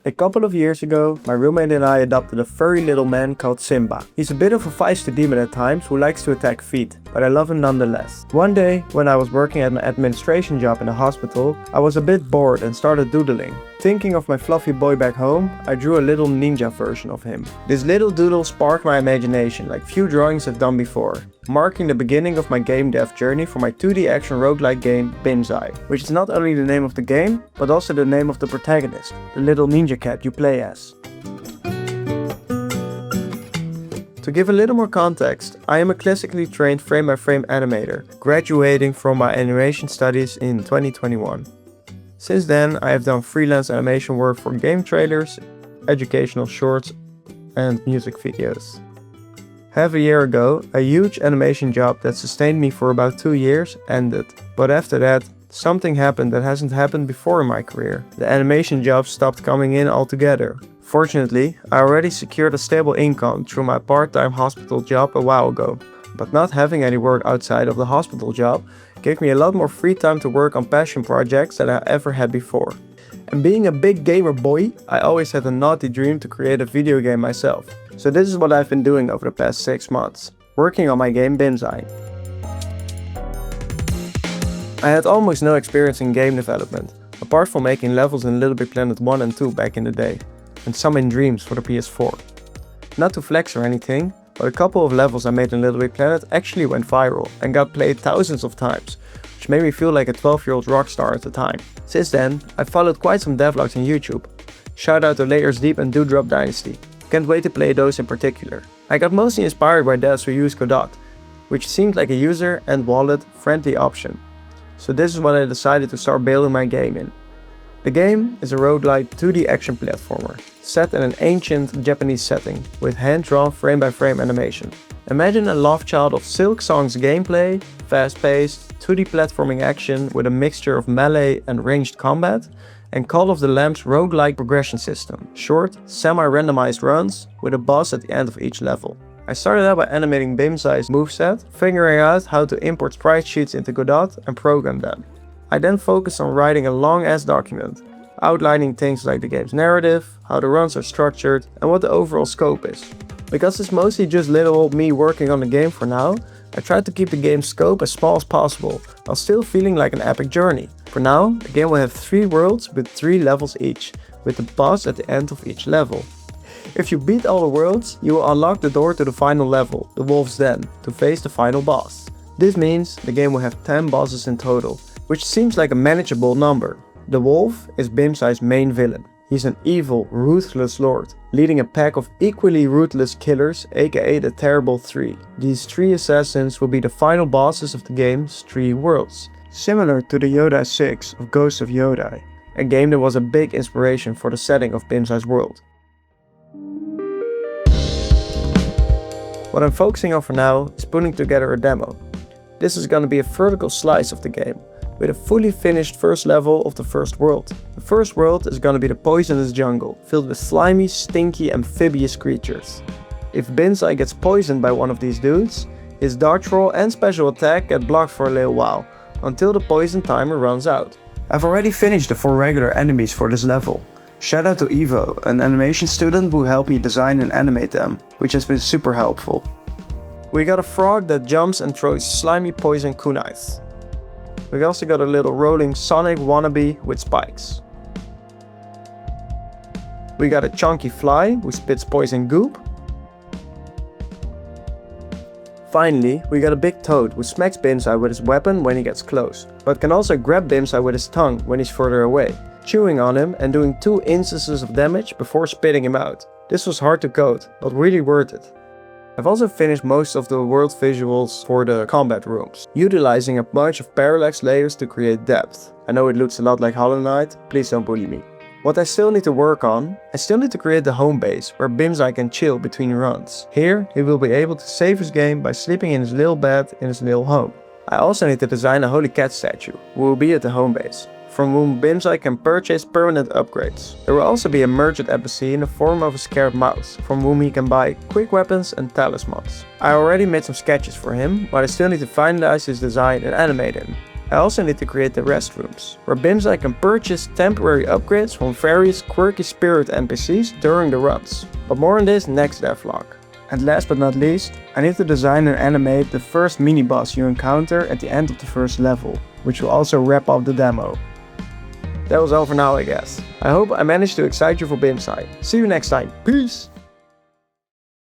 A couple of years ago, my roommate and I adopted a furry little man called Simba. He's a bit of a feisty demon at times who likes to attack feet, but I love him nonetheless. One day, when I was working at an administration job in a hospital, I was a bit bored and started doodling. Thinking of my fluffy boy back home, I drew a little ninja version of him. This little doodle sparked my imagination like few drawings have done before, marking the beginning of my game dev journey for my 2D action roguelike game Bimsai, which is not only the name of the game, but also the name of the protagonist, the little ninja cat you play as. To give a little more context, I am a classically trained frame-by-frame animator, graduating from my animation studies in 2021. Since then, I have done freelance animation work for game trailers, educational shorts, and music videos. Half a year ago, a huge animation job that sustained me for about 2 years ended, but after that, something happened that hasn't happened before in my career. The animation job stopped coming in altogether. Fortunately, I already secured a stable income through my part-time hospital job a while ago, but not having any work outside of the hospital job gave me a lot more free time to work on passion projects than I ever had before. And being a big gamer boy, I always had a naughty dream to create a video game myself. So this is what I've been doing over the past 6 months, working on my game Bimsai. I had almost no experience in game development, apart from making levels in Little Big Planet 1 and 2 back in the day, and some in Dreams for the PS4. Not to flex or anything, but a couple of levels I made in Little Big Planet actually went viral and got played thousands of times, which made me feel like a 12-year-old rock star at the time. Since then, I followed quite some devlogs on YouTube. Shout out to Layers Deep and Dewdrop Dynasty. Can't wait to play those in particular. I got mostly inspired by devs who use Godot, which seemed like a user and wallet friendly option. So this is what I decided to start building my game in. The game is a roguelike 2D action platformer, set in an ancient Japanese setting, with hand-drawn frame-by-frame animation. Imagine a love child of Silk Song's gameplay, fast-paced, 2D platforming action with a mixture of melee and ranged combat, and Call of the Lamb's roguelike progression system, short, semi-randomized runs with a boss at the end of each level. I started out by animating Bimsai's moveset, figuring out how to import sprite sheets into Godot and program them. I then focused on writing a long-ass document, outlining things like the game's narrative, how the runs are structured, and what the overall scope is. Because it's mostly just little old me working on the game for now, I tried to keep the game's scope as small as possible, while still feeling like an epic journey. For now, the game will have 3 worlds with 3 levels each, with the boss at the end of each level. If you beat all the worlds, you will unlock the door to the final level, the Wolf's Den, to face the final boss. This means the game will have 10 bosses in total, which seems like a manageable number. The Wolf is Bimsai's main villain. He's an evil, ruthless lord, leading a pack of equally ruthless killers, aka the Terrible 3. These 3 assassins will be the final bosses of the game's 3 worlds, similar to the Yoda 6 of Ghost of Yoda, a game that was a big inspiration for the setting of Bimsai's world. What I'm focusing on for now is putting together a demo. This is gonna be a vertical slice of the game, with a fully finished first level of the first world. The first world is gonna be the poisonous jungle, filled with slimy, stinky, amphibious creatures. If Bimsai gets poisoned by one of these dudes, his dodge roll and special attack get blocked for a little while, until the poison timer runs out. I've already finished the 4 regular enemies for this level. Shout out to Evo, an animation student who helped me design and animate them, which has been super helpful. We got a frog that jumps and throws slimy poison kunais. We also got a little rolling Sonic wannabe with spikes. We got a chunky fly who spits poison goop. Finally, we got a big toad who smacks Bimsai with his weapon when he gets close, but can also grab Bimsai with his tongue when he's further away, chewing on him and doing 2 instances of damage before spitting him out. This was hard to code, but really worth it. I've also finished most of the world visuals for the combat rooms, utilizing a bunch of parallax layers to create depth. I know it looks a lot like Hollow Knight, please don't bully me. What I still need to work on, I still need to create the home base where Bimsai can chill between runs. Here, he will be able to save his game by sleeping in his little bed in his little home. I also need to design a holy cat statue, who will be at the home base, from whom Bimsai can purchase permanent upgrades. There will also be a merchant NPC in the form of a scared mouse, from whom he can buy quick weapons and talismans. I already made some sketches for him, but I still need to finalize his design and animate him. I also need to create the restrooms, where Bimsai can purchase temporary upgrades from various quirky spirit NPCs during the runs. But more on this next devlog. And last but not least, I need to design and animate the first mini-boss you encounter at the end of the first level, which will also wrap up the demo. That was all for now, I guess. I hope I managed to excite you for Bimsai. See you next time. Peace!